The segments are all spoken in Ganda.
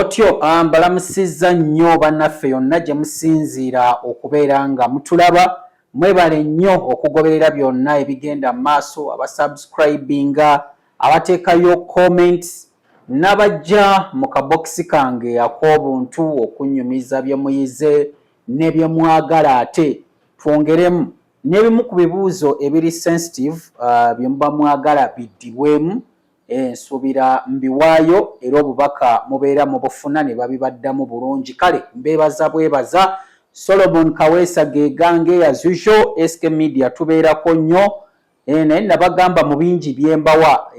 Otyo mbalamusizza nnyo bannaffe yonna gye musinziira okubeera nga mutulaba. Mwebale nnyo okugoberera byonna ebigenda mu maaso, abasubscribinga, abateekayo comments, n'abajja mu kabokisi kange ak'obuntu okunnyumiza bye muyize ne bye mwagala ate twongeremu n'ebimu ku bibuuzo ebiri sensitive bye muba mwagala biddibwemu. Nsubira mbiwaayo era obubaka mubeera mubufuna ne babibaddamu bulungi. Kale mbeebaza bwebaza. Solomon Kaweesa gegange as usual. SK Media tubeerako nnyo naye nabagamba mu bingi byembawa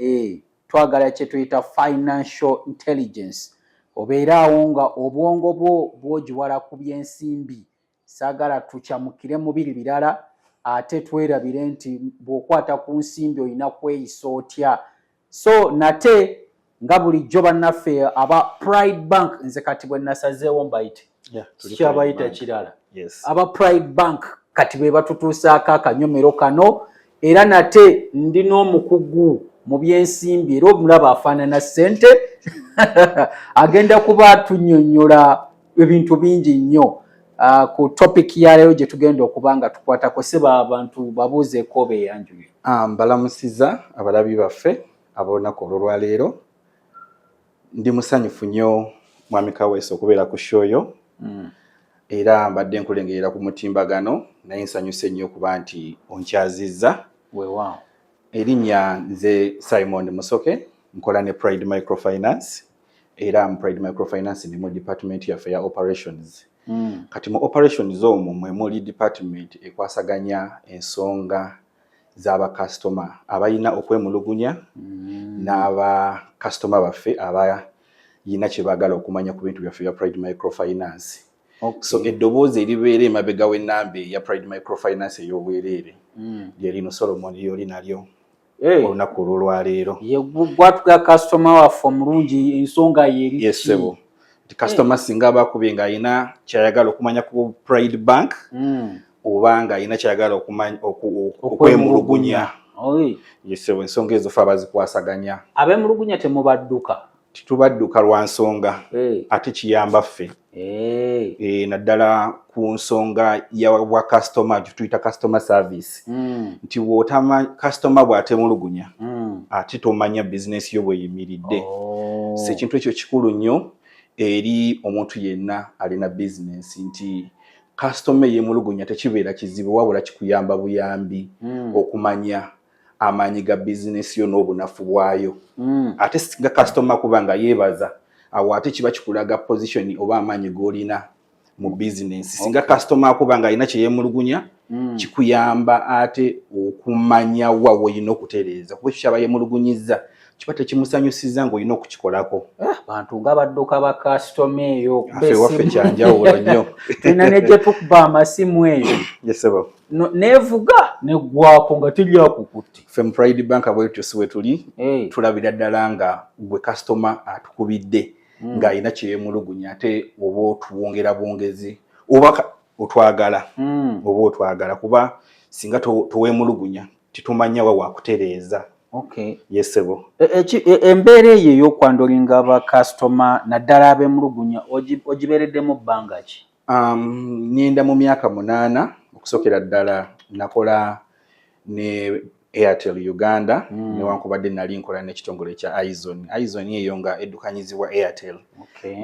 twagala kye tuyita financial intelligence. Obeeraawo nga obwongo bwo bwogiwala ku by'ensimbi. Saagala tukyamukire mu biri birala ate twerabire nti bw'okwata ku nsimbi olina kweyisa otya. So nate nga bulijjo bannaffe aba Pride Bank nze kati bwe nasazeewo mbayite kyabayita kirala aba Pride Bank kati be batutuusaako akanyomero kano era nate ndi n'omukugu mu by'ensimbi era omulaba afaanana ssente agenda kuba atunnyonnyola ebintu bingi nnyo ku topic ya leero gye tugenda okuba nga tukwatako. Seba abantu babuuzeeko beeyanjulire. Mbalamusiza abalabi baffe ab'olunaku olwaleero. Ndi musanyufu nnyo Mwami Kaweesa okubeera ku shoyo era mbadde nkulengerera ku mutimbagano naye nsanyuse nnyo okuba nti onkyazizza. Weewaawo. Erinnya nze Simon Musoke nkola ne Pride Microfinance era mu Pride Microfinance ndi mu department yaffe ya operations. Kati mu operations omwo mwe muli department ekwasaganya ensonga z'aba customer abayina okwemulugunya n'aba customer baffe abayina kye baagala okumanya ku bintu byaffe bya Pride Microfinance. So eddoboozi eribeera emabega w'ennamba ya Pride Microfinance ey'obwereere lye lino Solomon lyoli nalyo olunaku olwaleero. Ye gwatuga customer waffe omulungi ensonga yeri. Yes sebo. Ti customer singa bakubye nga ayina kyayagala okumanya ku Pride Bank oba nga ayina kyayagala okumanya okwemulugunya. Yes sebo, ensonga ezo ffe abazikwasaganya. Ab'emulugunya temubadduka. Titubadduka lwa nsonga ate kiyamba ffe. Naddala ku nsonga ya customer tuyita customer service. Nti customer bw'atemulugunya ate tomanya business yo bw'eyimiridde. Ekintu ekyo kikulu nnyo eri omuntu yenna alina business nti customer yemulugunya tekibeera kizibu wabula kikuyamba buyambi okumanya amaanyi ga business yo n'obunafu bwayo. Ate singa customer kuba nga yeebaza awo ate kiba kikulaga position oba amaanyi g'olina mu business. Singa customer kuba nga alina kye yeemulugunya kikuyamba ate okumanya wa woyina okutereeza kuba ekyo kyaba yeemulugunyizza kiba tekimusanyusiza ng'olina okukikolako. Bantu nga badduka ba customer eyo waffe kyanjawulo nnyo. Tulina ne gye tukuba amasimu eyo neevuga neggwaako nga teryakukutte. Ffe mu Pride Bank bwetyo si we tuli tulabira ddala nga gwe customer atukubidde ng'alina kye yeemulugunya ate oba otuwongera bwongezi oba otwagala oba otwagala kuba singa toweemulugunya titumanya wa waakutereeza. Yes sebo. Embeera eyo ey'okwandolinga aba customer naddala ab'emulugunya ogibeereddemu bbanga ki? Ngenda mu myaka 8 okusookera ddala nakola ne Airtel Uganda newankubadde nali nkola n'ekitongole kya Aizon. Aizon eyo nga eddukanyizibwa Airtel.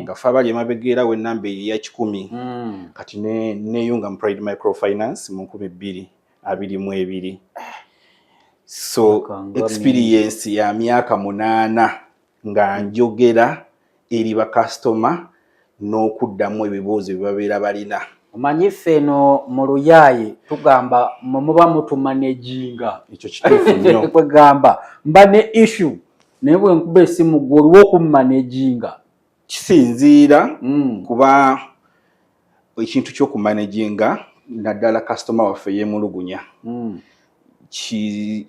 Nga fe abali emabega era w'ennamba eya 10 kati neeyunga mu Pride Microfinance mu 2022. So experience ya myaka 8 nga njogera eri ba customer n'okuddamu ebibuuzo bye babeera balina. Omanyi ffe eno mu luyaaye tugamba muba mutumanaginga. Ekyo kituufu nnyo. Kwegamba mba ne issue naye bwe nkuba essimu gwe oliwo okumanaginga. Kisinziira kuba ekintu ky'okumanaginga naddala customer waffe yeemulugunya.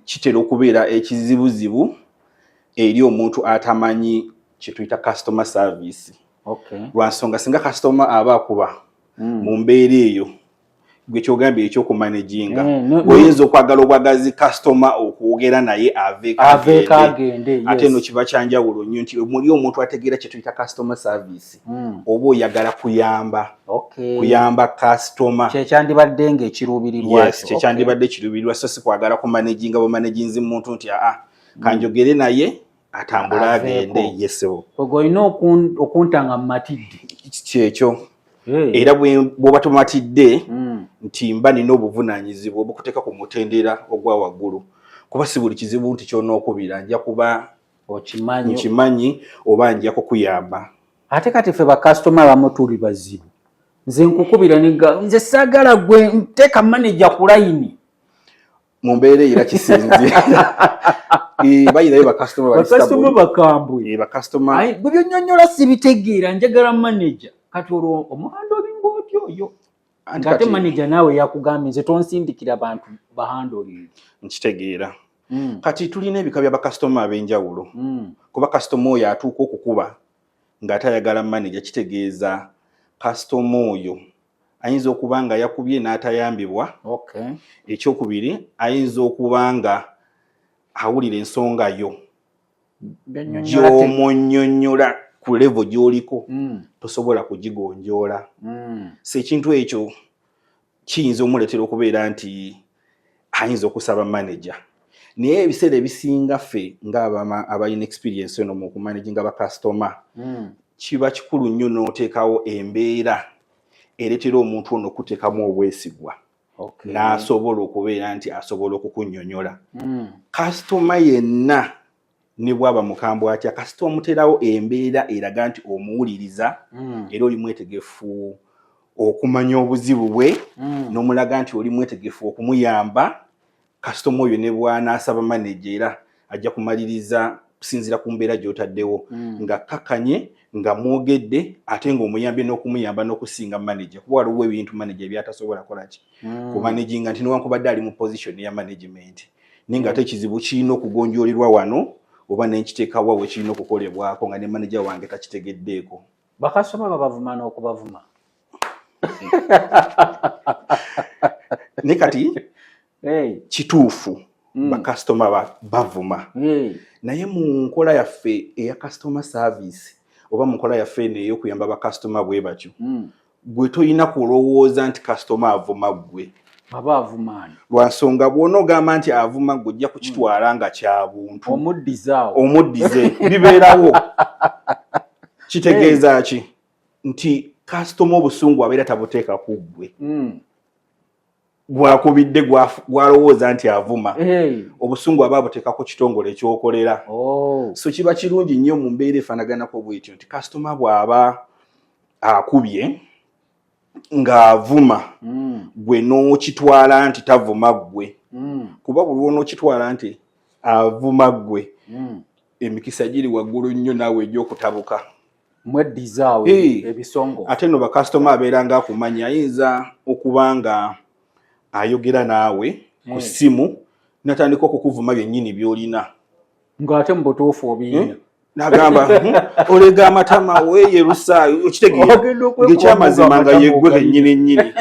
Kitera okubeera ekizibuzibu eri omuntu atamanyi kye tuyita customer service. Lwa nsonga singa customer aba akuba mu mbeera eyo gwe kyogambye eky'okumanaginga oyinza okwagala obwagazi customer okwogera naye aveeko agende ate no kiba kyanjawulo nnyo nti muli omuntu ategeera kye tuyita customer service oba oyagala kuyamba customer kyekyandibadde ng'ekiruubirirwa kyekyandibadde kiruubirirwa so si kwagala kumanaginga bumanaginzi muntu nti kanjogere naye atambula agende yesewo ogwo olina okuntanga mu matidde kyekyo era bw'oba tomatidde nti mba nina obuvunaanyizibwa obukuteeka ku mutendera ogwa waggulu kuba si buli kizibu nti ky'onookubira nja kuba nkimanyi oba nja kukuyamba. Ate kati ffe bakasitoma abamu tuli bazibu, nze nkukubira nze saagala gwe nteeka maneja ku layini mu mbeera era kisinze bayirayo bakasitoma bakambwe bwe byonnyonnyola sibitegeera njagala maneja kati olwo omuhandolinga oti oyo ng'ate maneja naawe yakugambye nze tonsindikira abantu bahandolingi. Nkitegeera. Kati tulina ebika bya bakasitoma ab'enjawulo kuba kasitoma oyo atuuka okukuba ng'atayagala maneja kitegeeza kasitoma oyo ayinza okuba nga yakubye n'atayambibwa. Ekyokubiri ayinza okuba nga awulira ensonga yo gy'omunnyonnyola ku levo gy'oliko tosobola kugigonjoola. So ekintu ekyo kiyinza omuleetera okubeera nti ayinza okusaba maneja. Naye ebiseera ebisinga ffe ng'abalina experience eno mu kumanaginga bakasitoma kiba kikulu nnyo n'oteekawo embeera ereetera omuntu ono okuteekamu obwesigwa n'asobola okubeera nti asobola okukunnyonnyola. Kasitoma yenna ne bw'aba mukambwe atya kasita omuterawo embeera eraga nti omuwuliriza era oli mwetegefu okumanya obuzibu bwe n'omulaga nti oli mwetegefu okumuyamba, kasitoma oyo ne bw'anaasaba maneja era ajja kumaliriza kusinziira ku mbeera gy'otaddewo nga kakkanye nga mwogedde ate ng'omuyambye n'okumuyamba n'okusinga maneja kuba waliwo ebintu maneja byatasobola kolaki kumanaginga nti newankubadde ali mu position ya management naye ng'ate ekizibu kirina okugonjoolirwa wano oba nenkiteekawa we kirina okukolebwako nga ne maneja wange takitegeddeeko. Bakasitoma babavuma n'okubavuma. Ne kati kituufu bakasitoma bavuma naye mu nkola yaffe eya customer service oba mu nkola yaffe eno ey'okuyamba bakasitoma bwe batyo gwe toyina kulowooza nti kasitoma avuma ggwe. Aba avumaani lwa nsonga bw'onoogamba nti avuma ggwe ojja kukitwala nga kya buntu omuddize bibeerawo. Kitegeeza ki nti kasitoma obusungu abeera tabuteeka ku ggwe gwakubidde gwalowooza nti avuma obusungu aba abuteeka ku kitongole ekyokolera. So kiba kirungi nnyo mu mbeera efaanaganako bw'etyo nti kasitoma bw'aba akubye ng'avuma gwe n'okitwala nti tavuma ggwe kuba buli lw'onookitwala nti avuma ggwe emikisa giri waggulu nnyo naawe egy'okutabuka mweddizaawo ebisongo. Ate no bakasitoma abeera nga akumanya ayinza okuba nga ayogera naawe ku ssimu natandika okukuvuma byennyini by'olina ng'ate mu butuufu obiina n'agamba olega amatama weeyerusa okitegeera ng'ekyamazima nga yeggwe kennyini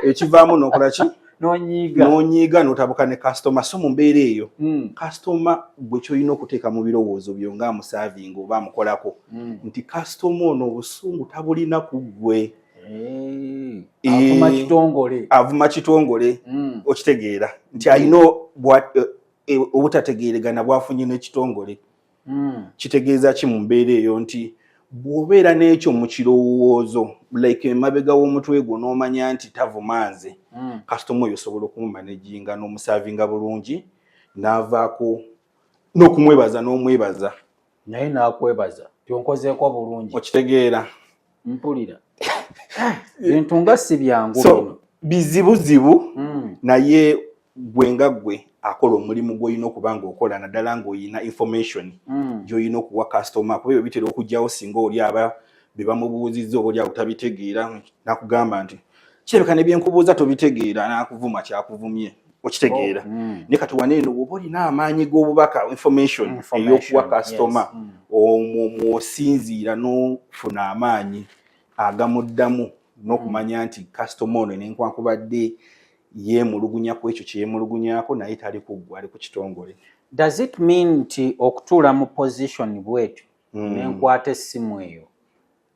ekivaamu n'okola ki n'onyiiga n'otabuka ne kasitoma. So mu mbeera eyo kasitoma gwe kyolina okuteeka mu birowoozo byo ng'amusaavinga oba amukolako nti kasitoma ono obusungu tabulina ku ggwe. Avuma kitongole okitegeera nti alina obutategeeragana bwafunye n'ekitongole. Kitegeeza ki mu mbeera eyo nti bw'obeera n'ekyo mu kirowoozo like emabega w'omutwe gwo n'omanya nti tavuma nze kasitoma oyo osobola okumumanaginga n'omusaavinga bulungi n'avaako n'okumwebaza n'omwebaza naye n'akwebaza tyonkozeeko bulungi okitegeera. Mpulira bintu nga si byangu so bizibuzibu naye gwe nga gwe akola omulimu gw'olina okuba ng'okola naddala ng'olina information gy'olina okuwa kasitoma kuba ebyo bitera okugyawo singa oli aba bye bamubuuzizza oba oli awo tabitegeera n'akugamba nti kirabika ne bye nkubuuza tobitegeera n'akuvuma kyakuvumye okitegeera. Ne kati waneeno oba olina amaanyi g'obubaka information ey'okuwa kasitoma omwo mw'osinziira n'ofuna amaanyi agamuddamu n'okumanya nti customer ono nenkwankubadde yeemulugunya ku ekyo kyeyemulugunyako naye tali kuggwa ali ku kitongole. Does it mean nti okutuula mu position bwetyo nenkwata essimu eyo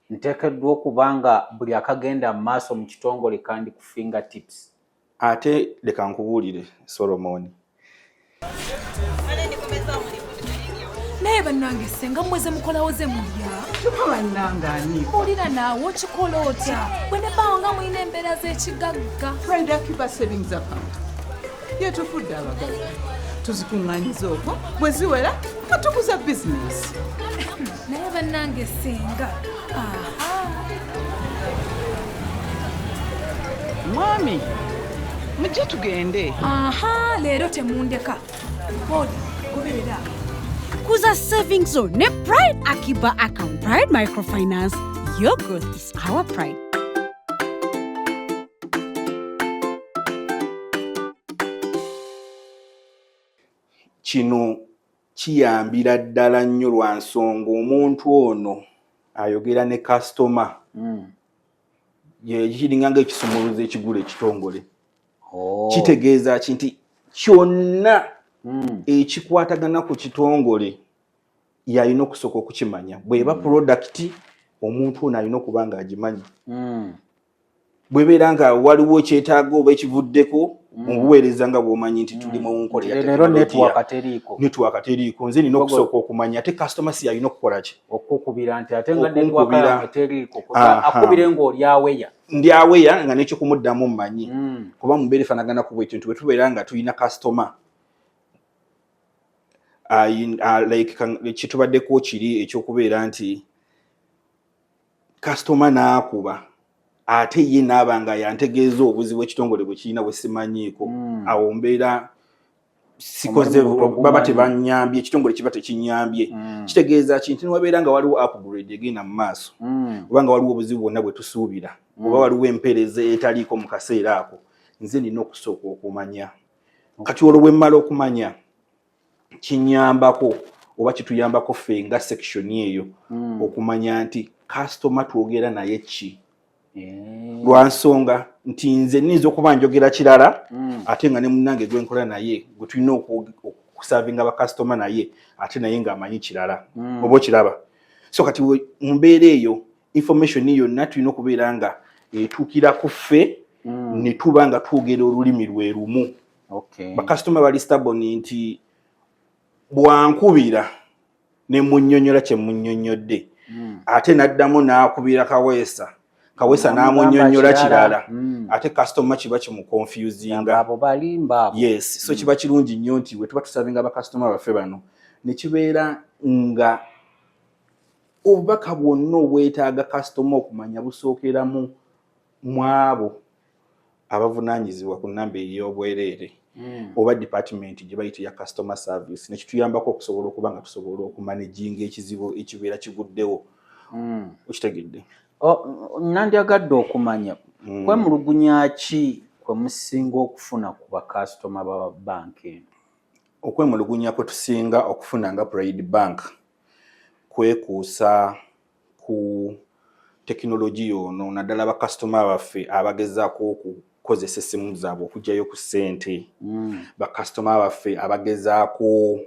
nteekeddwa okubanga buli akagenda mu maaso mu kitongole kandi ku fingertips? Ate leka nkubuulire Solomon, naye bannange senga mweze mukolawo ze mulya bannangaani olira naawe okikola otya bwe ne bawo nga mulina embeera z'ekigagga. Pride Akiba Savings Account yetufudde abagagga tuzikuŋŋaanyiza okwo bwe ziwera nga tukuza bizinesi. naye bannange senga Mwami mujje tugende. leero temundeka bodi goberera Kuza Savings Zone ne Pride Akiba Account. Pride Microfinance, your growth is our pride. kino kiyambira ddala nnyo lwa nsonga omuntu ono ayogera ne customer kiringa ng'ekisumuluzo ekigula ekitongole. Kitegeeza ki nti kyonna ekikwatagana ku kitongole yalina okusooka okukimanya. Bw'eba product omuntu ono alina okuba nga agimanyi. Bw'ebeera nga waliwo kyetaaga oba ekivuddeko mubuweereza nga bw'omanyi nti tuli mu nkola ya network teriiko. Nze nina okusooka okumanya ate customer si yalina okukola ki? Okukubira nti ate nga network yange teriiko. Akubire ng'oli aweya. Ndi aweya nga n'ekyokumuddamu mmanyi. Kuba mu mbeera efaanagana ku bwetyo nti bwe tubeera nga tulina customer like kitubaddeko kiri ekyokubeera nti customer n'akuba ate ye n'aba nga yantegeeza obuzibu ekitongole bwe kirina bwe simanyiiko. Awo mbeera sikoze baba tebanyambye, ekitongole kiba tekinyambye. Kitegeeza kintu niwabeera nga waliwo upgrade egenda mu maaso oba nga waliwo obuzibu bwonna bwe tusuubira oba waliwo empeereza etaliiko mu kaseera ako, nze nina okusooka okumanya. Kati olwo bwe mmala okumanya kinyambako oba kituyambako ffe nga section eyo okumanya nti customer twogera naye ki. Lwa nsonga nti nze nniza okuba njogera kirala ate nga ne munnange gwe nkola naye gwe tulina okusavinga bakasitoma naye ate naye ng'amanyi kirala oba okiraba. So kati mu mbeera eyo information yonna tulina okubeera nga etuukira ku ffe ne tuba nga twogera olulimi lwe lumu. Bakasitoma bali stubborn nti bwankubira ne munnyonnyola kye munnyonnyodde ate n'addamu n'akubira Kawesa n'amunnyonnyola kirala ate customer kiba kimuconfusinga. Yes, so kiba kirungi nnyo nti bwe tuba tusavinga abakasitoma baffe bano ne kibeera nga obubaka bwonna obwetaaga customer okumanya busookeramu mwabo abavunaanyizibwa ku nnamba ey'obwereere oba department gye bayita ya customer service. Ne kituyambako okusobola okuba nga tusobola okumanaginga ekizibu ekibeera kiguddewo. Okitegedde? Nandyagadde okumanya kwemulugunya ki kwe musinga okufuna ku bakasitoma ba banka eno? Okwemulugunya kwe tusinga okufuna nga Pride Bank kwekuusa ku tekinologi yono naddala bakasitoma baffe abagezaako okukozesa essimu zaabwe okugyayo ku ssente. Bakasitoma baffe abagezaako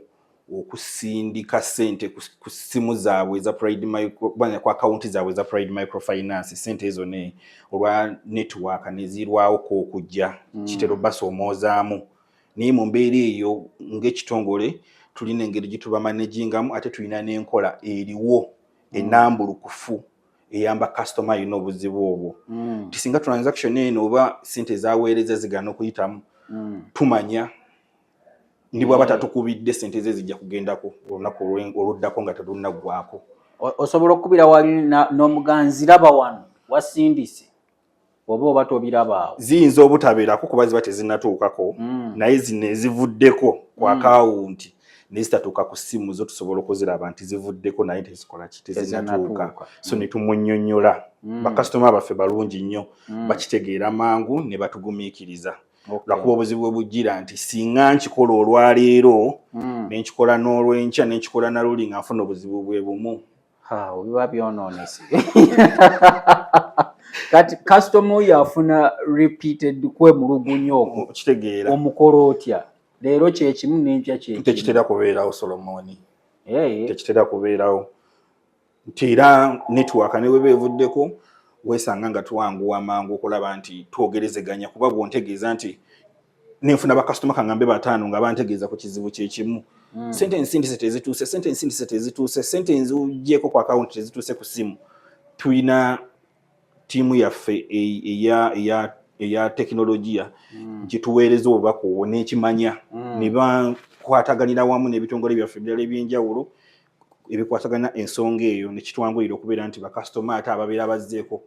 okusindika ssente ku ssimu zaabwe eza ku akawunti zaabwe eza Pride Microfinance. Ssente ezo ne olwa network ne zirwawoko okujja kitero basoomozaamu. Naye mu mbeera eyo ng'ekitongole tulina engeri gye tubamanagingamu ate tulina n'enkola eriwo ennambulukufu eyamba customer yina obuzibu obwo. Tisinga transaction eno oba ssente zaweereza zigana okuyitamu tumanya ndi bwaba tatukubidde ssente ze zijja kugendako olunaku oluddako nga terunaggwako. Osobola okubira wali n'omuganzi laba wano wasindise oba tobiraba awo? Ziyinza obutabeerako kuba ziba tezinnatuukako naye zino ezivuddeko ku akawunti ne zitatuuka ku ssimu zo tusobola okuziraba nti zivuddeko naye tezikola ki tezinnatuuka. So ne tumunnyonnyola. Bakasitoma baffe balungi nnyo bakitegeera mangu ne batugumiikiriza. Lwakuba obuzibu bwe bujjira nti singa nkikola olwaleero ne nkikola n'olwenkya ne nkikola na luli nga nfuna obuzibu bwe bumu. Biba byonoonese. kati customer yafuna repeated kwe mulugunyo okwo kitegeera omukolo otya leero kyekimu n'empya kyekimu tekitera kubeerawo Solomoni tekitera kubeerawo nti era network ne weba evuddeko weesanga nga tuwanguwa mangu okulaba nti twogerezeganya kuba bwontegeeza nti nenfuna bakasitoma kangambe bataano nga bantegeeza ku kizibu kyekimu sente ensindise tezituuse sente enzigyeko ku akawunti tezituuse ku simu tulina tiimu yaffe eya tekinologiya gyetuweereza obubaka obwo n'ekimanya ne bakwataganira wamu n'ebitongole byaffe ebirala ebyenjawulo ebikwatagana ensonga eyo ne kitwanguyira okubeera nti bakasitoma ate ababeera bazzeeko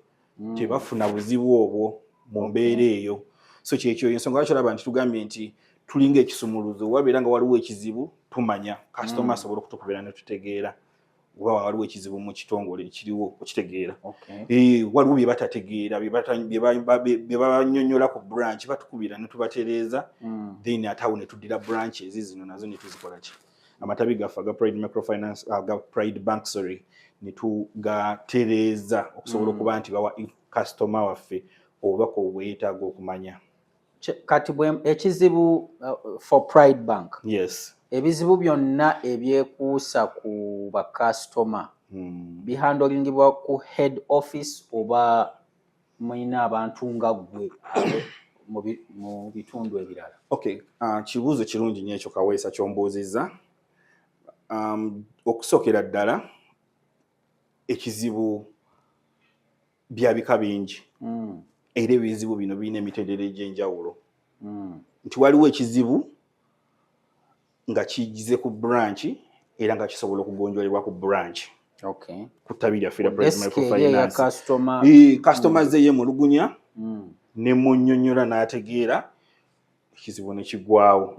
tebafuna buzibu obwo mu mbeera eyo so kyekyo ensonga lwaki olaba nti tugambye nti tulinga ekisumuluzo wabeera nga waliwo ekizibu tumanya kasitoma asobola okutukubeera ne tutegeera oba waliwo ekizibu mu kitongole ekiriwo okitegeera waliwo bye batategeera bye banyonyola ku branch batukubira ne tubatereeza then ate awo ne tuddira branch zino nazo ne tuzikola ki amatabi gaffe aga Pride Microfinance aga Pride Bank ne tugatereeza okusobola okuba nti bawa kasitoma waffe obubaka obwetaaga okumanya kati ekizibu for Pride Bank yes ebizibu byonna ebyekuusa ku bakasitoma bihandolingibwa ku head office oba mulina abantu nga ggwe mu bitundu ebirala kibuuzo kirungi nnyo ekyo Kaweesa kyombuuzizza okusookera ddala ekizibu bya bika bingi era ebizibu bino birina emitendera egy'enjawulo nti waliwo ekizibu nga kigize ku branch era nga kisobola okugonjolebwa ku branch ku ttabi lyaffe lya Pride Microfinance kasitoma ze yemulugunya ne munnyonnyola n'ategeera ekizibu ne kigwawo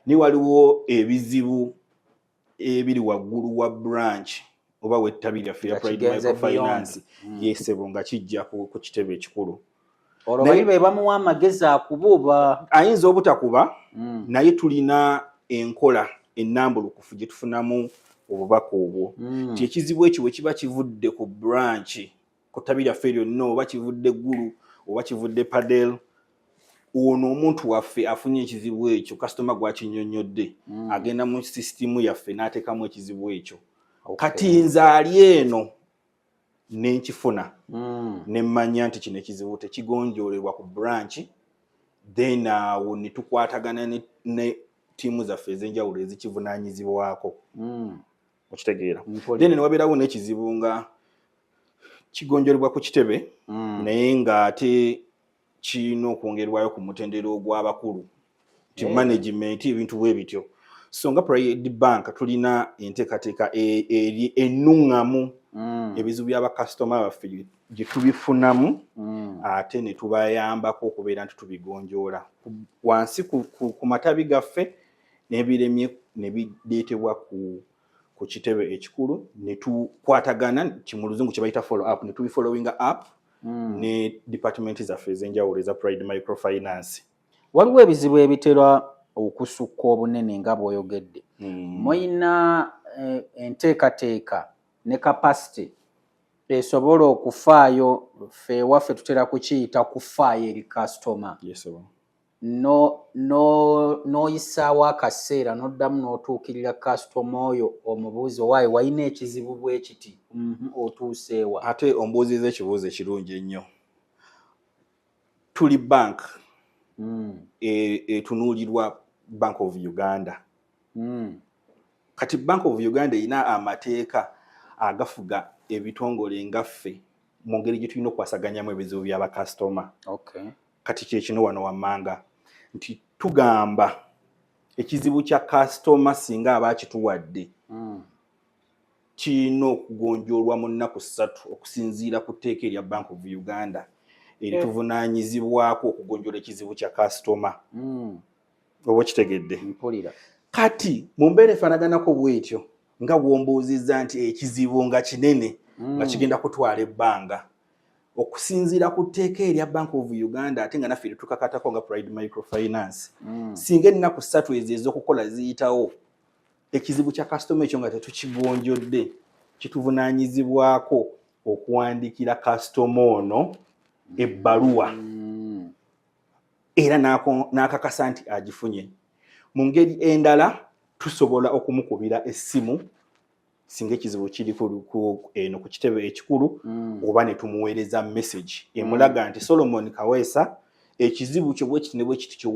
ni waliwo ebizibu ebiri waggulu wa branch oba wettabi lyaffe lya Pride Microfinance yesebo nga kijja ku kitebe ekikulu olwo bali bamuwa amagezi akuba ayinza obutakuba naye tulina enkola ennambulukufu gye tufunamu obubaka obwo nti ekizibu ekyo bwe kiba kivudde ku branch ku ttabi lyaffe lyonna oba kivudde eggulu oba kivudde padel ono omuntu waffe afunye ekizibu ekyo kasitoma gwakinnyonnyodde agenda mu sisitimu yaffe n'ateekamu ekizibu ekyo kati nze ali eno nenkifuna nemmanya nti kino ekizibu tekigonjoolebwa ku branch then awo ne tukwatagana ne tiimu zaffe ez'enjawulo ezikivunaanyizibwako okitegeera then ne wabeerawo n'ekizibu nga kigonjolebwa ku kitebe naye ng'ate kirina okwongerwayo ku mutendera ogw'abakulu ti management ebintu bwe bityo so nga Pride Bank tulina enteekateeka ennuŋŋamu ebizibu by'abakasitoma baffe gye tubifunamu ate ne tubayambako okubeera nti tubigonjoola wansi ku matabi gaffe n'ebiremye ne bireetebwa ku kitebe ekikulu ne tukwatagana mu luzungu kye bayita follow up ne tubifollowinga up ne department zaffe ez'enjawulo eza Pride Microfinance. Waliwo ebizibu ebitera okusukka obunene nga bw'oyogedde mulina enteekateeka ne capacity esobola okufaayo ffe ewaffe tutera kukiyita kufaayo eri kasitoma n'oyisaawo akaseera n'oddamu n'otuukirira kasitoma oyo omubuuzi owaayi walina ekizibu bwe kiti otuuseewa ate ombuuziza ekibuuzo ekirungi ennyo tuli bank etunuulirwa Bank of Uganda kati Bank of Uganda erina amateeka agafuga ebitongole ngaffe mu ngeri gye tulina okwasaganyamu ebizibu by'abakasitoma kati kyekino wano wammanga nti tugamba ekizibu kya kasitoma singa aba akituwadde kirina okugonjoolwa mu nnaku 3 okusinziira ku tteeka erya Bank of Uganda erituvunaanyizibwako okugonjoola ekizibu kya kasitoma oba kitegedde kati mu mbeera efaanaganako bw'etyo nga bw'ombuuzizza nti ekizibu nga kinene nga kigenda kutwala ebbanga okusinziira ku tteeka erya Bank of Uganda ate nga naffe tukakatako nga Pride Microfinance singa ennaku 3 ezo ez'okukola ziyitawo ekizibu kya kasitoma ekyo nga tetukigonjodde kituvunaanyizibwako okuwandiikira kasitoma ono ebbaluwa era n'akakasa nti agifunye. Mu ngeri endala tusobola okumukubira essimu singa ekizibu kiri ku kitebe ekikulu oba ne tumuweereza message emulaga nti Solomon Kaweesa ekizibu kyo bwe kiti ne bwe kiti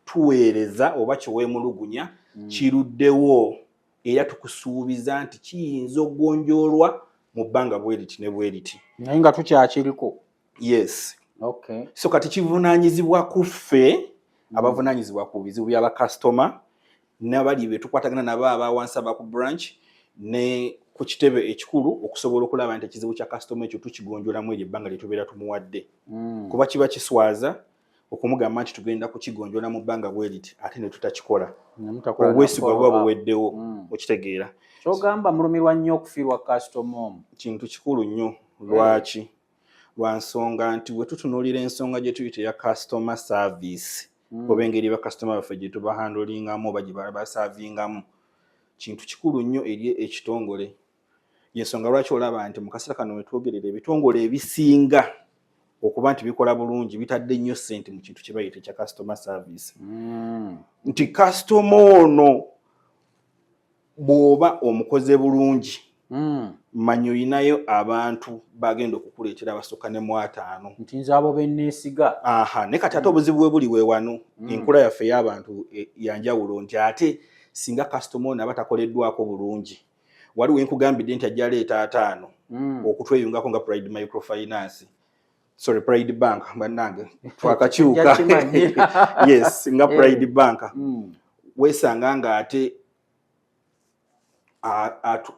tuweereza oba kiweemulugunya kiruddewo era tukusuubiza nti kiyinza okugonjoolwa mu bbanga bwe liti ne bwe liti. Naye nga tukyakiriko. Yes. Okay. So kati kivunaanyizibwa ku ffe abavunaanyizibwa ku bizibu by'aba customer n'abali be tukwatagana nabo abawansi aba ku branch ne ku kitebe ekikulu okusobola okulaba nti ekizibu kya customer ekyo tukigonjolamu eryo ebbanga lye tubeera tumuwadde. Kuba kiba kiswaza okumugamba nti tugenda kukigonjola mu bbanga bwe liti ate ne tutakikola. Obwesigwa buba buweddewo okitegeera. Kyogamba mulumirwa nnyo okufiirwa customer omu. Kintu kikulu nnyo. Lwaki? Lwa nsonga nti bwe tutunuulira ensonga gye tuyita eya customer service oba engeri ba customer baffe gye tubahandolingamu oba gye basavingamu kintu kikulu nnyo eri ekitongole. Yensonga lwaki olaba nti mu kaseera kano we twogerera ebitongole ebisinga okuba nti bikola bulungi bitadde nnyo ssente mu kintu kye bayita ekya customer service. Nti customer ono bw'oba omukoze bulungi manyi oyinayo abantu bagenda okukuleetera abasukka ne mu 5. Nti nze abo benneesiga. Ne kati ate obuzibu bwe buli we wano enkula yaffe y'abantu yanjawulo nti ate singa customer ono aba takoleddwako bulungi waliwo enkugambidde nti ajja leeta 5 okutweyungako nga Pride Microfinance. Sorry, Pride Bank bannange twakakyuka. Yes, nga Pride Bank. Weesanga nga ate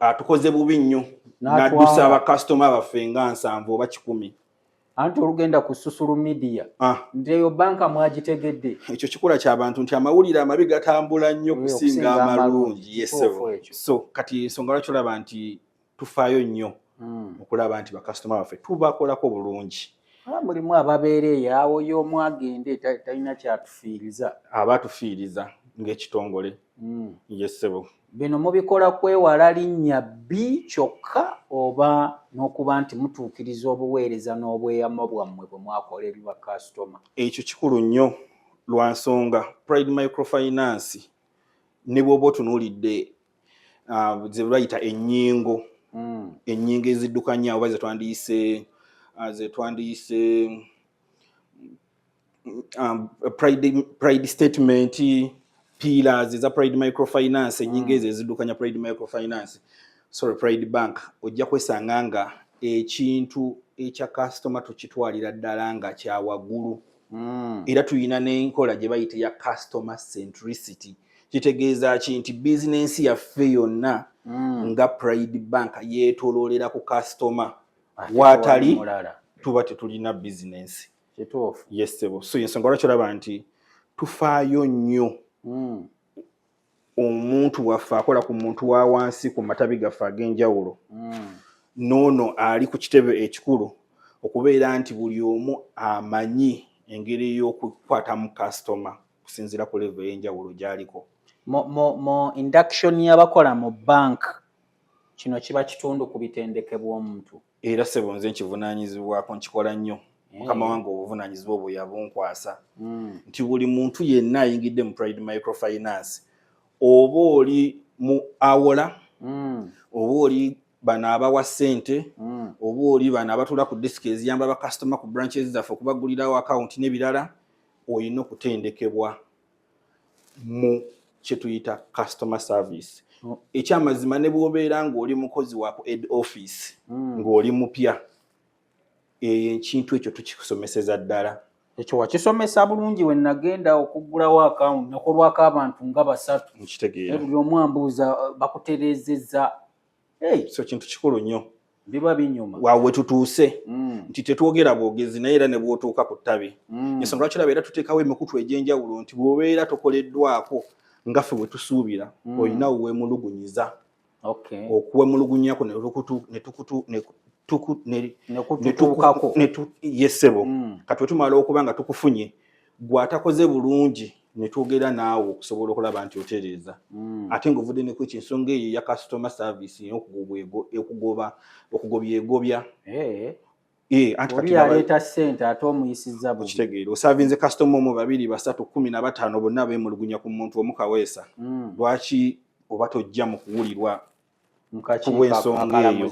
atukoze bubi nnyo n'addusa abakasitoma baffe nga 7 oba 10. Anti olugenda ku social media nti eyo banka mwagitegedde. Ekyo kikula ky'abantu nti amawulire amabi gatambula nnyo kusinga amalungi. Yes, so kati ensonga lwaki olaba nti tufaayo nnyo okulaba nti bakasitoma baffe tubakolako bulungi. Mulimu ababeera eyo awo y'omu agende talina kyatufiiriza. Abatufiiriza ng'ekitongole. Yes, sebo. Bino mubikola kwewala linnya bbi kyokka oba n'okuba nti mutuukiriza obuweereza n'obweyamo bwammwe bwe mwakolerwa customer? Ekyo kikulu nnyo lwa nsonga Pride Microfinance ne bw'oba otunuulidde ze bayita ennyingo eziddukanya oba zetwandiyise Pride Statement pillars za Pride Microfinance ennyingo ezo eziddukanya Pride Microfinance Pride Bank ojja kwesanga nga ekintu ekya customer tukitwalira ddala nga kya waggulu era tuyina n'enkola gye bayita ya customer centricity. Kitegeeza ki nti bizinensi yaffe yonna nga Pride Bank yeetooloolera ku customer waatali tuba tetulina bizinensi. Kituufu. Yes, sebo. So ensonga lwaki olaba nti tufaayo nnyo omuntu waffe akola ku muntu wa wansi ku matabi gaffe ag'enjawulo noono ali ku kitebe ekikulu okubeera nti buli omu amanyi engeri y'okukwatamu customer kusinziira ku level ey'enjawulo gy'aliko. Mu induction y'abakola mu bank kino kiba kitundu ku bitendekebwa omuntu. Era sebo nze nkivunaanyizibwako nkikola nnyo. Mukama wange obuvunaanyizibwa obwo yabunkwasa nti buli muntu yenna ayingidde mu Pride Microfinance oba oli mu awola oba oli bano abawa ssente oba oli bano abatula ku disiki eziyamba bakasitoma ku branches zaffe okubagulirawo akawunti n'ebirala olina okutendekebwa mu kye tuyita customer service. Ekyamazima ne bw'obeera ng'oli mukozi wa ku head office ng'oli mupya ekintu ekyo tukikusomeseza ddala. Ekyo wakisomesa bulungi we nagenda okuggulawo akawunti nakolwako abantu nga 3. Nkitegeera. Buli omu ambuuza bakutereezezza. So kintu kikulu nnyo. Biba binyuma. Waawe tutuuse nti tetwogera bwogezi naye era ne bw'otuuka ku ttabi. Ensonga lwaki olaba era tuteekawo emikutu egy'enjawulo nti bw'obeera tokoleddwako nga ffe bwe tusuubira olina weemulugunyiza. Okuwemulugunyako netutuukako. Yesebo. Kati we tumala okuba nga tukufunye gw'atakoze bulungi ne twogera naawe okusobola okulaba nti otereeza. Ate ng'ovudde ne ku ensonga eyo ya customer service okugobya egobya anti kati yaleeta ssente ate omuyisizza bubi. Kitegeera osavinze customer omu 2 3 15 bonna beemulugunya ku muntu omu Kaweesa. Lwaki oba tojja mu kuwulirwa kubw'ensonga eyo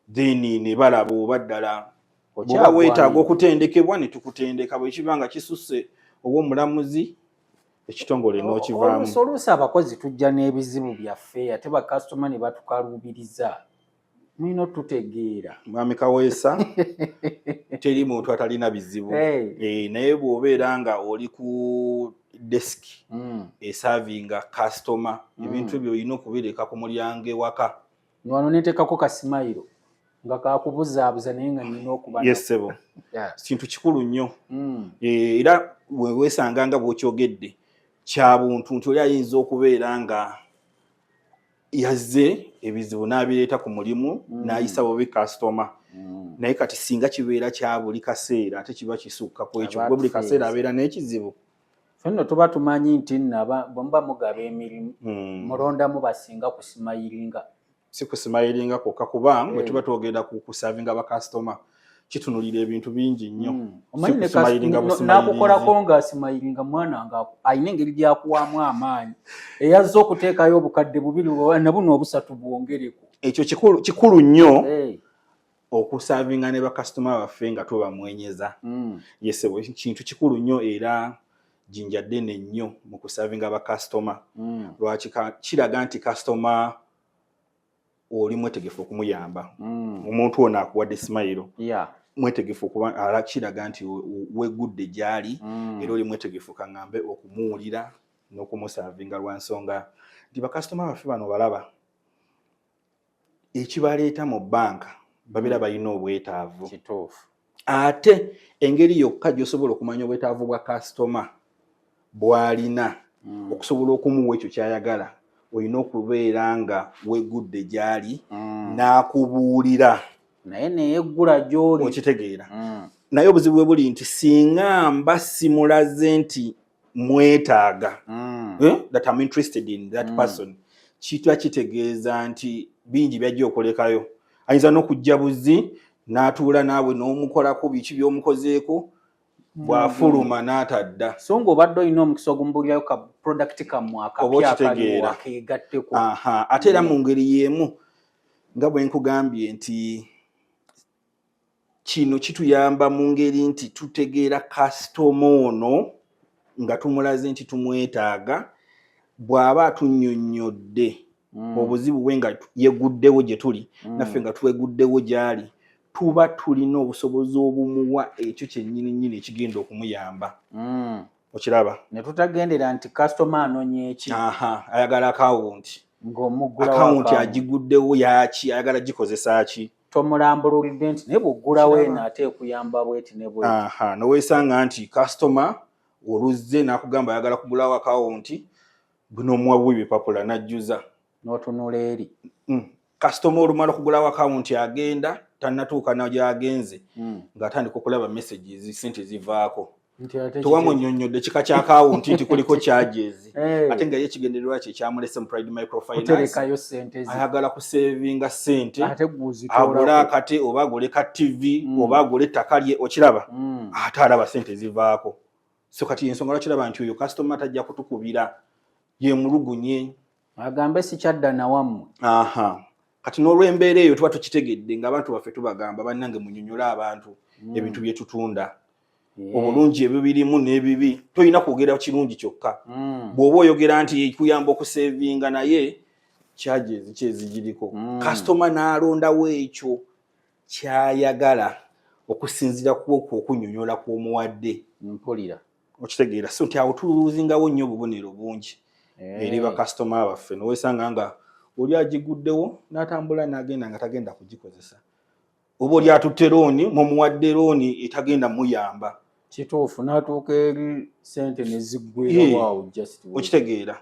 then ne balaba oba ddala bw'oba weetaaga okutendekebwa ne tukutendeka bwe kibanga kisusse obw'omulamuzi ekitongole n'okivaamu. Oluusi abakozi tujja n'ebizibu byaffe ate bakasitoma ne batukaluubiriza. Mulina tutegeera. Mwami Kaweesa teri muntu atalina bizibu. Naye bw'obeera nga oli ku deski esavinga customer ebintu ebyo olina okubireka ku mulyango ewaka. Wano neetekako kasimayiro nga kakubuzaabuza naye nga nina okuba. Yes sebo. Kintu kikulu nnyo. Era weesanga nga bw'okyogedde kya buntu nti oli ayinza okubeera nga yazze ebizibu n'abireeta ku mulimu n'ayisa bubi customer. Naye kati singa kibeera kya buli kaseera ate kiba kisukka ku ekyo buli kaseera abeera n'ekizibu. Fenno tuba tumanyi nti bwe muba mugaba emirimu mulondamu basinga kusimayiringa. Si kusimayiringa kwokka kuba bwe tuba twogenda ku kusavinga bakasitoma kitunulira ebintu bingi nnyo. Omanyi n'akukolako ng'asimayiringa mwana nga alina engeri gy'akuwaamu amaanyi eyazza okuteekayo obukadde 2 na buno 3 bwongereko. Ekyo kikulu nnyo okusavinga ne bakasitoma baffe nga tubamwenyeza. Yesebo kintu kikulu nnyo era jinja ddene nnyo mu kusavinga bakasitoma. Lwaki kiraga nti kasitoma oli mwetegefu okumuyamba. Omuntu ono akuwadde simayiro mwetegefu okuba kiraga nti wegudde gy'ali era oli mwetegefu kaŋŋambe okumuwulira n'okumusavinga lwa nsonga nti bakasitoma baffe bano balaba ekibaleeta mu bbanka babeera balina obwetaavu. Ate engeri yokka gy'osobola okumanya obwetaavu bwa kasitoma bw'alina okusobola okumuwa ekyo ky'ayagala olina okubeera nga wegudde gy'ali n'akubuulira. Naye neyeggula gy'oli. Okitegeera. Naye obuzibu bwe buli nti singa mba simulaze nti mwetaaga that I'm interested in that person kitwa kitegeeza nti bingi byajja okolekayo. Ayinza n'okujja buzi n'atuula naawe n'omukolako biki by'omukozeeko bw'afuluma n'atadda. So ng'obadde olina omukisa ogumbuulirayo ka product kammwe akapya akaliwo akeegatteko. Ate era mu ngeri y'emu nga bwe nkugambye nti kino kituyamba mu ngeri nti tutegeera kasitoma ono nga tumulaze nti tumwetaaga bw'aba atunnyonnyodde obuzibu bwe nga yeguddewo gye tuli naffe nga tweguddewo gy'ali tuba tulina obusobozi obumuwa ekyo kyennyini ekigenda okumuyamba. Okiraba? Ne tutagendera nti kasitoma anonye eki. Ayagala akawunti. Ng'omuggulawo akawunti agiguddewo yaki ayagala gikozesa ki. Tomulambululidde nti naye bw'oggulawo eno ate ekuyamba bweti ne bweti. Noweesanga nti kasitoma oluzze n'akugamba ayagala kugulawo akawunti n'omuwa bwe ebipapula n'ajjuza. N'otunula eri. Kasitoma olumala okugulawo akawunti agenda tannatuuka na gy'agenze ng'atandika okulaba messages sente zivaako. Tuwamunnyonnyodde kika kya akawunti nti kuliko charges. Ate nga ye ekigendererwa kye kyamulese mu Pride Microfinance ayagala kusevinga ssente agule akate oba agule ka TV oba agule ettaka lye okiraba ate alaba ssente zivaako. So kati ensonga lwakiraba nti oyo kasitoma tajja kutukubira ye mulugunye agambe sikyadda na wammwe. Kati n'olw'embeera eyo tuba tukitegedde ng'abantu baffe tubagamba bannange munnyonnyola abantu ebintu bye tutunda. Obulungi ebyo birimu n'ebibi toyina kwogera kirungi kyokka. Bw'oba oyogera nti kuyamba okusevinga naye charges kyezigiriko. Kasitoma n'alondawo ekyo ky'ayagala okusinziira ku okwo okunnyonnyola kw'omuwadde. Mpulira. Okitegeera so nti awo tuluzingawo nnyo obubonero bungi eri bakasitoma baffe noweesanga nga oli agiguddewo n'atambula n'agenda nga tagenda kugikozesa. Oba oli atutte looni mumuwadde looni etagenda muyamba. Kituufu n'atuuka eri ssente ne ziggwera waawo just. Okitegeera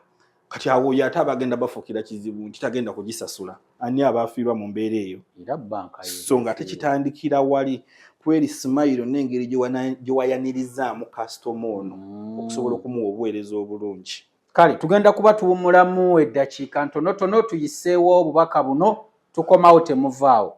kati awo oyo ate abagenda bafuukira kizibu nti tagenda kugisasula. Ani abaafiirwa mu mbeera eyo? Era bbanka yo. So nga tekitandikira wali kweri simayiro n'engeri gye wayanirizaamu kasitoma ono okusobola okumuwa obuweereza obulungi. Kale tugenda kuba tuwummulamu eddakiika ntonotono tuyiseewo obubaka buno tukomawo temuvaawo.